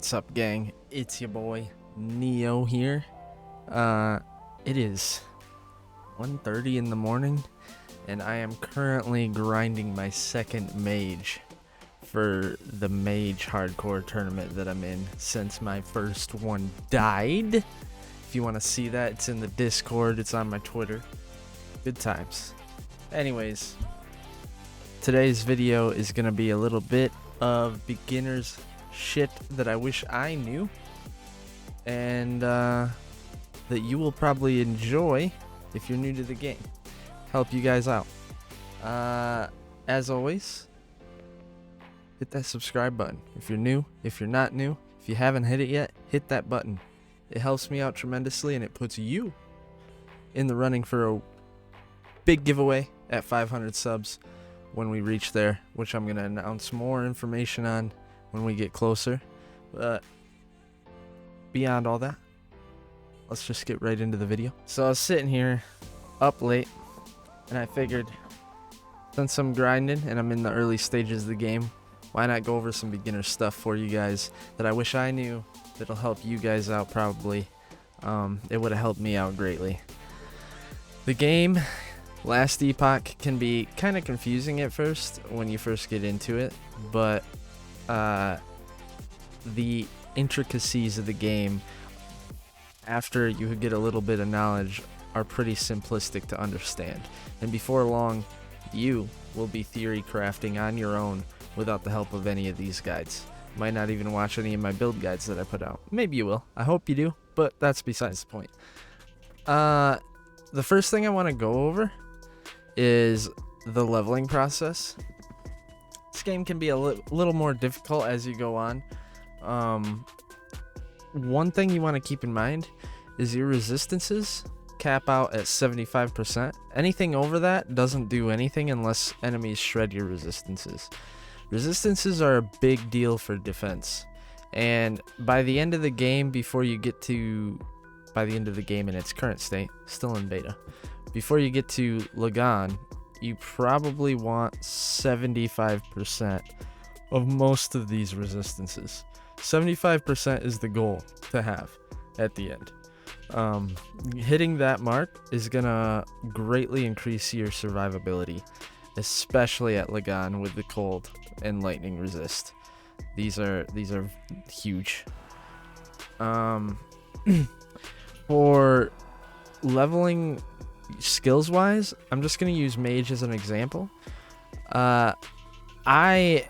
What's up, gang? It's your boy Neo here. It is 1:30 in the morning, and I am currently grinding my second mage for the mage hardcore tournament that I'm in since my first one died. If you want to see that, it's in the Discord, it's on my Twitter. Good times. Anyways, today's video is gonna be a little bit of beginner's shit that I wish I knew, and that you will probably enjoy if you're new to the game. Help you guys out. As always, hit that subscribe button if you're new. If you're not new, if you haven't hit it yet, hit that button. It helps me out tremendously, and it puts you in the running for a big giveaway at 500 subs when we reach there, which I'm going to announce more information on when we get closer. But beyond all that, let's just get right into the video. So I was sitting here up late, and I figured since I'm grinding and I'm in the early stages of the game, why not go over some beginner stuff for you guys that I wish I knew that'll help you guys out probably. It would have helped me out greatly. The game Last Epoch can be kind of confusing at first when you first get into it, but the intricacies of the game, after you get a little bit of knowledge, are pretty simplistic to understand. And before long, you will be theory crafting on your own without the help of any of these guides. Might not even watch any of my build guides that I put out. Maybe you will. I hope you do, but that's besides the point. The first thing I want to go over is the leveling process. This game can be a little more difficult as you go on. One thing you want to keep in mind is your resistances cap out at 75%. Anything over that doesn't do anything unless enemies shred your resistances. Resistances are a big deal for defense, and by the end of the game, by the end of the game in its current state, still in beta, before you get to Lagan, you probably want 75% of most of these resistances. 75% is the goal to have at the end. Hitting that mark is gonna greatly increase your survivability, especially at Lagan with the cold and lightning resist. These are huge. For leveling skills wise, I'm just going to use mage as an example. I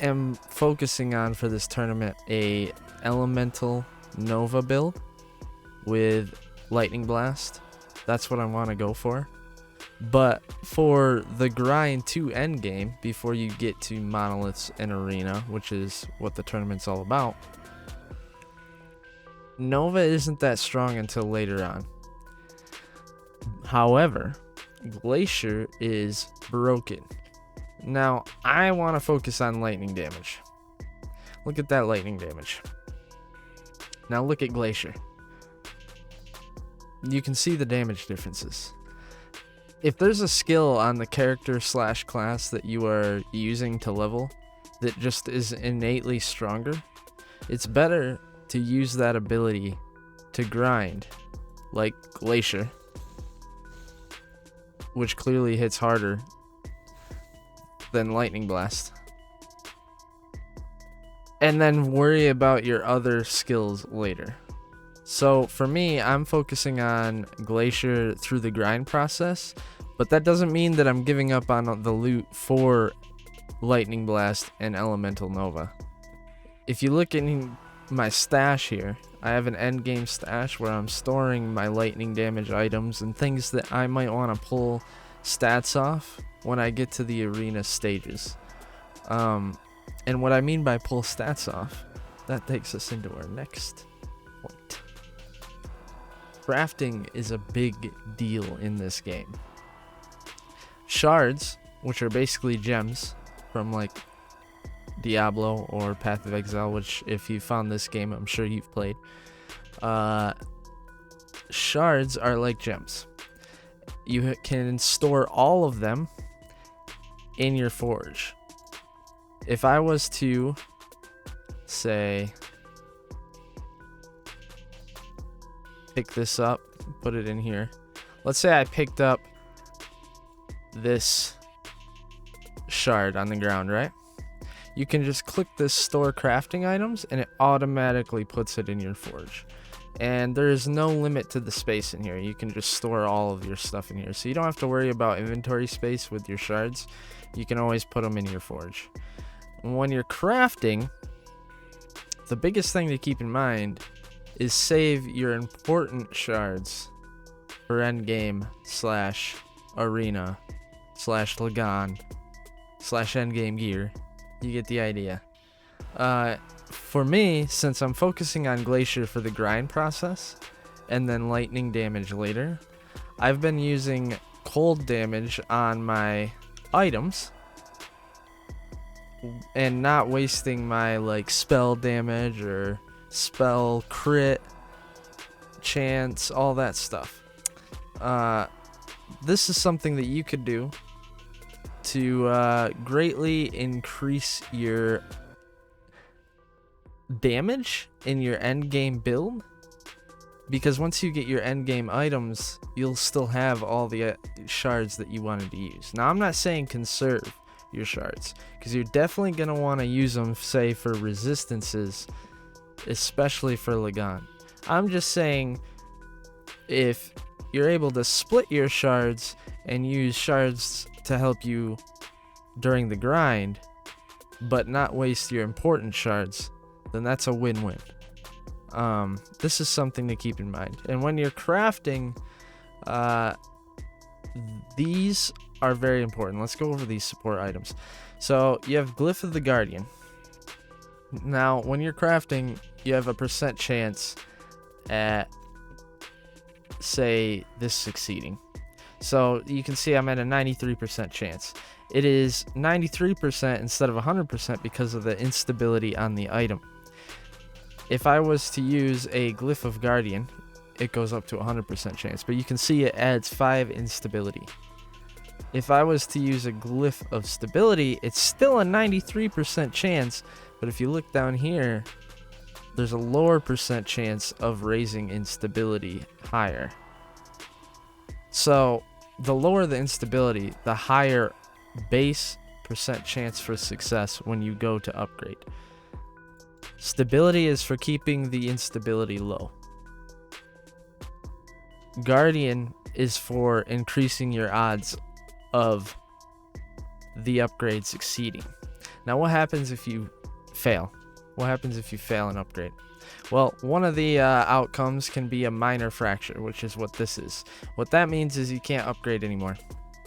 am focusing on, for this tournament, a elemental Nova build with lightning blast. That's what I want to go for. But for the grind to endgame, before you get to monoliths and arena, which is what the tournament's all about, Nova isn't that strong until later on. However, Glacier is broken. Now, I want to focus on lightning damage. Look at that lightning damage. Now look at Glacier. You can see the damage differences. If there's a skill on the character / class that you are using to level that just is innately stronger, it's better to use that ability to grind, like Glacier, which clearly hits harder than Lightning Blast, and then worry about your other skills later. So for me, I'm focusing on Glacier through the grind process, but that doesn't mean that I'm giving up on the loot for Lightning Blast and Elemental Nova. If you look in my stash here, I have an endgame stash where I'm storing my lightning damage items and things that I might want to pull stats off when I get to the arena stages. And what I mean by pull stats off, that takes us into our next point. Crafting is a big deal in this game. Shards, which are basically gems from like Diablo or Path of Exile, which if you found this game, I'm sure you've played. Shards are like gems. You can store all of them in your forge. If I was to say pick this up, put it in here. Let's say I picked up this shard on the ground, right? You can just click this store crafting items and it automatically puts it in your forge. And there is no limit to the space in here. You can just store all of your stuff in here. So you don't have to worry about inventory space with your shards. You can always put them in your forge. When you're crafting, the biggest thing to keep in mind is save your important shards for endgame / arena / Lagan / endgame gear. You get the idea. For me, since I'm focusing on Glacier for the grind process and then lightning damage later, I've been using cold damage on my items and not wasting my like spell damage or spell crit chance, all that stuff. This is something that you could do to greatly increase your damage in your end game build, because once you get your end game items, you'll still have all the shards that you wanted to use. Now, I'm not saying conserve your shards, because you're definitely going to want to use them, say, for resistances, especially for Lagan. I'm just saying if you're able to split your shards and use shards to help you during the grind, but not waste your important shards, then that's a win-win. This is something to keep in mind. And when you're crafting, these are very important. Let's go over these support items. So you have Glyph of the Guardian. Now, when you're crafting, you have a % chance at, say, this succeeding. So you can see I'm at a 93% chance. It is 93% instead of 100% because of the instability on the item. If I was to use a Glyph of Guardian, it goes up to 100% chance, but you can see it adds 5 instability. If I was to use a Glyph of Stability, it's still a 93% chance, but if you look down here, there's a lower % chance of raising instability higher. So the lower the instability, the higher base % chance for success when you go to upgrade. Stability is for keeping the instability low. Guardian is for increasing your odds of the upgrade succeeding. Now, what happens if you fail? What happens if you fail an upgrade? Well, one of the outcomes can be a minor fracture, which is what this is. What that means is you can't upgrade anymore.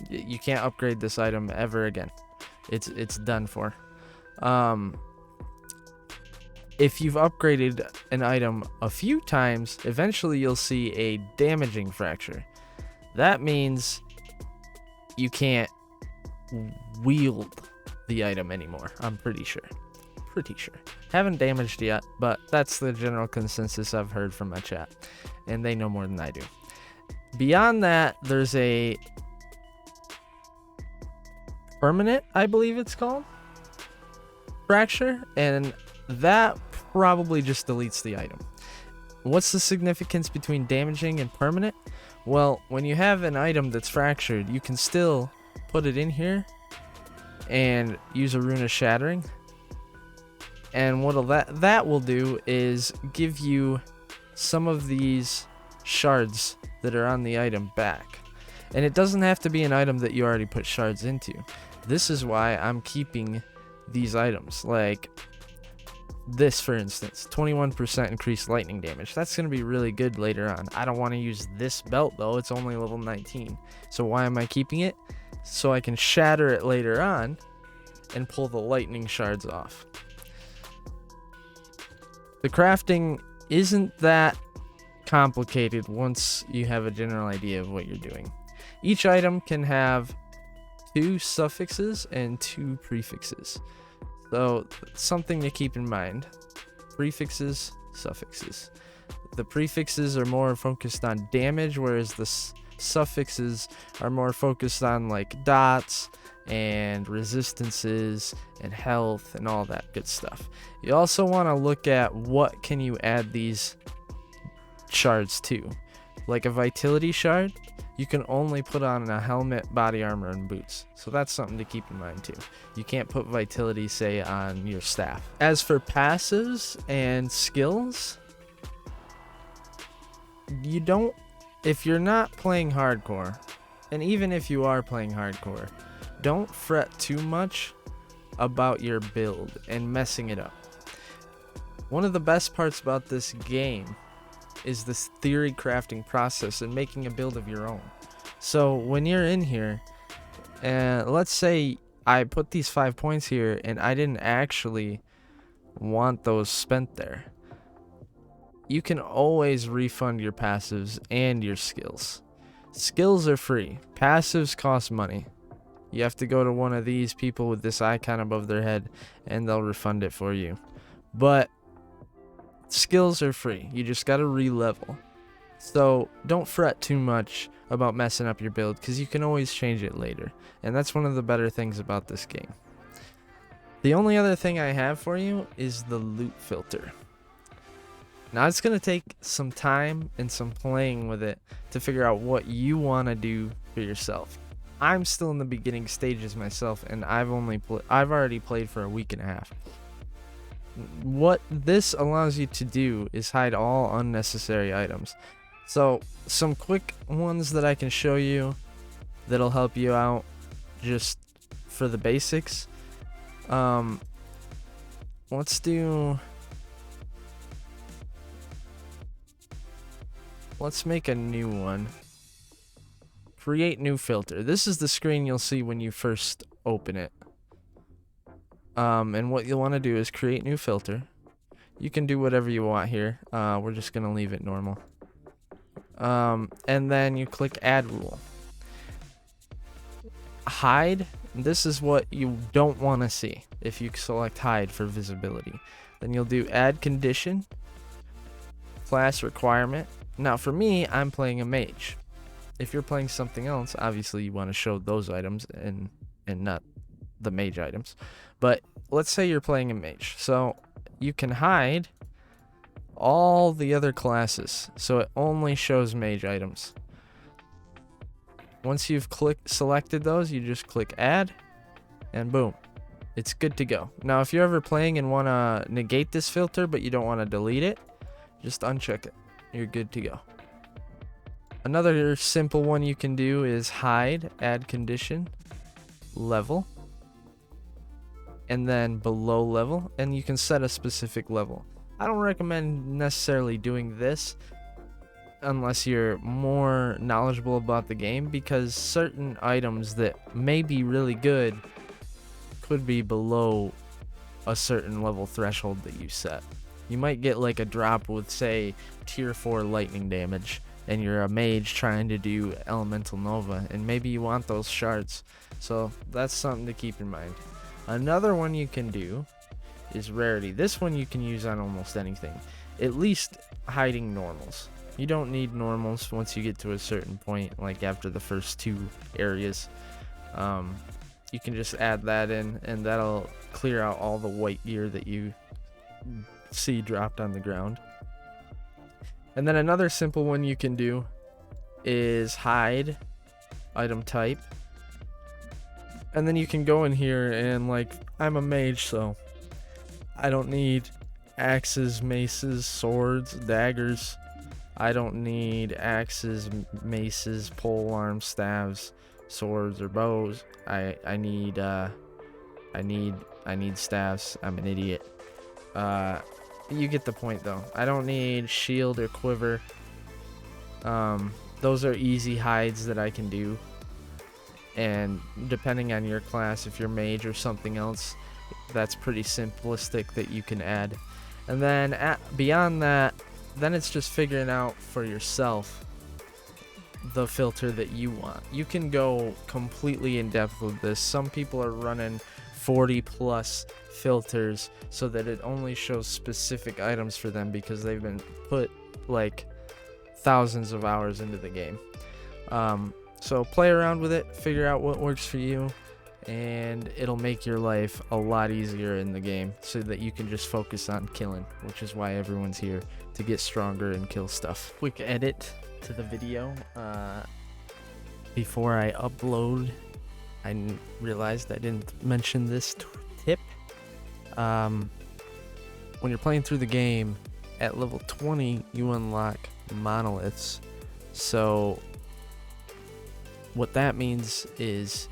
You can't upgrade this item ever again. It's done for. If you've upgraded an item a few times, eventually you'll see a damaging fracture. That means you can't wield the item anymore, I'm pretty sure. Haven't damaged yet, but that's the general consensus I've heard from my chat, and they know more than I do. Beyond that, there's a permanent, I believe it's called, fracture, and that probably just deletes the item. What's the significance between damaging and permanent? Well, when you have an item that's fractured, you can still put it in here and use a Rune of Shattering. And what that will do is give you some of these shards that are on the item back. And it doesn't have to be an item that you already put shards into. This is why I'm keeping these items. Like this, for instance, 21% increased lightning damage. That's going to be really good later on. I don't want to use this belt, though. It's only level 19. So why am I keeping it? So I can shatter it later on and pull the lightning shards off. The crafting isn't that complicated once you have a general idea of what you're doing. Each item can have 2 suffixes and 2 prefixes. So something to keep in mind. Prefixes, suffixes. The prefixes are more focused on damage, whereas the suffixes are more focused on like dots and resistances and health and all that good stuff. You also want to look at what can you add these shards too. Like a vitality shard, you can only put on a helmet, body armor, and boots. So that's something to keep in mind too. You can't put vitality, say, on your staff. As for passives and skills, you don't, if you're not playing hardcore, and even if you are playing hardcore, don't fret too much about your build and messing it up. One of the best parts about this game is this theory crafting process and making a build of your own. So when you're in here, and let's say I put these 5 points here and I didn't actually want those spent there, you can always refund your passives and your skills. Skills are free. Passives cost money. You have to go to one of these people with this icon above their head and they'll refund it for you. But skills are free. You just gotta re-level. So don't fret too much about messing up your build, because you can always change it later. And that's one of the better things about this game. The only other thing I have for you is the loot filter. Now it's going to take some time and some playing with it to figure out what you want to do for yourself. I'm still in the beginning stages myself, and I've already played for a week and a half. What this allows you to do is hide all unnecessary items. So some quick ones that I can show you that'll help you out just for the basics. Let's make a new one. Create new filter. This is the screen you'll see when you first open it. And what you'll want to do is create new filter. You can do whatever you want here. We're just gonna leave it normal. And then you click add rule. Hide. This is what you don't want to see if you select hide for visibility. Then you'll do add condition, class requirement. Now for me, I'm playing a mage. If you're playing something else, obviously you want to show those items and not the mage items. But let's say you're playing a mage, so you can hide all the other classes, so it only shows mage items. Once you've selected those, you just click add, and boom, it's good to go. Now if you're ever playing and want to negate this filter but you don't want to delete it, just uncheck it. You're good to go. Another simple one you can do is hide, add condition, level, and then below level, and you can set a specific level. I don't recommend necessarily doing this unless you're more knowledgeable about the game, because certain items that may be really good could be below a certain level threshold that you set. You might get like a drop with, say, tier 4 lightning damage, and you're a mage trying to do elemental nova, and maybe you want those shards. So that's something to keep in mind. Another one you can do is rarity. This one you can use on almost anything, at least hiding normals. You don't need normals once you get to a certain point, like after the first 2 areas. You can just add that in, and that'll clear out all the white gear that you see dropped on the ground. And then another simple one you can do is hide item type. And then you can go in here and, like, I'm a mage, so I don't need axes, maces, swords, daggers. I don't need axes, maces, pole arms, staves, swords, or bows. I need staves. I'm an idiot. You get the point though. I don't need shield or quiver. Those are easy hides that I can do. And depending on your class, if you're mage or something else, that's pretty simplistic that you can add. And then beyond that, then it's just figuring out for yourself the filter that you want. You can go completely in depth with this. Some people are running 40 plus filters so that it only shows specific items for them because they've been put like thousands of hours into the game. So play around with it, figure out what works for you, and it'll make your life a lot easier in the game so that you can just focus on killing, which is why everyone's here, to get stronger and kill stuff. Quick edit to the video. Before I upload, I realized I didn't mention this tip. When you're playing through the game, at level 20, you unlock monoliths. So what that means is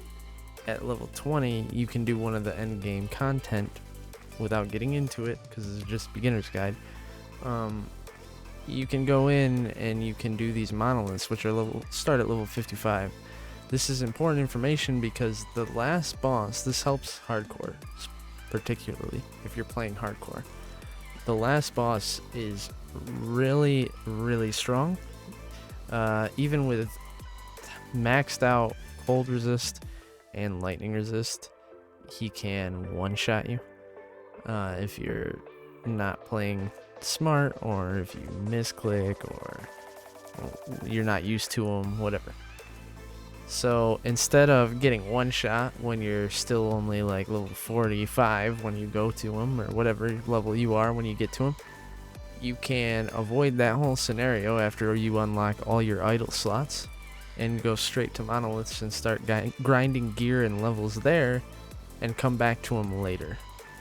at level 20, you can do one of the end game content without getting into it, because it's just beginner's guide. You can go in and you can do these monoliths, which are start at level 55. This is important information because the last boss, this helps hardcore, particularly if you're playing hardcore. The last boss is really, really strong. Even with maxed out cold resist and lightning resist, he can one-shot you if you're not playing smart, or if you misclick, or you're not used to him, whatever. So instead of getting one shot when you're still only like level 45 when you go to him, or whatever level you are when you get to him, you can avoid that whole scenario after you unlock all your idle slots and go straight to monoliths and start grinding gear and levels there, and come back to them later.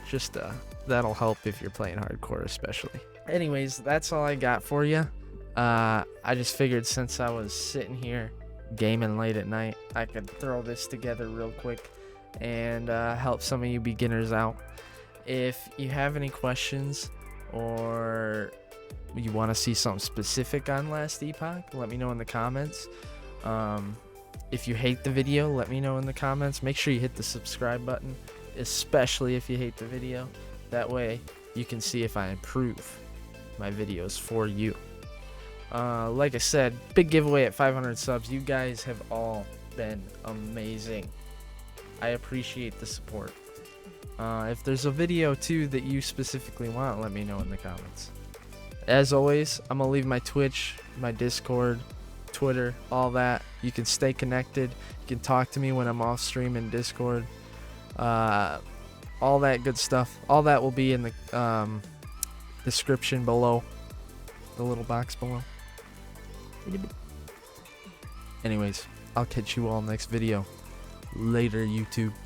Just that'll help if you're playing hardcore especially. Anyways, that's all I got for you. I just figured since I was sitting here gaming late at night, I could throw this together real quick and help some of you beginners out. If you have any questions, or you want to see something specific on Last Epoch, let me know in the comments. If you hate the video, let me know in the comments. Make sure you hit the subscribe button, especially if you hate the video. That way you can see if I improve my videos for you. Like I said, big giveaway at 500 subs. You guys have all been amazing. I appreciate the support. If there's a video too that you specifically want, let me know in the comments. As always, I'm gonna leave my Twitch, my Discord, Twitter, all that. You can stay connected. You can talk to me when I'm off stream in Discord. All that good stuff. All that will be in the description below, the little box below. Anyways, I'll catch you all next video. Later, YouTube.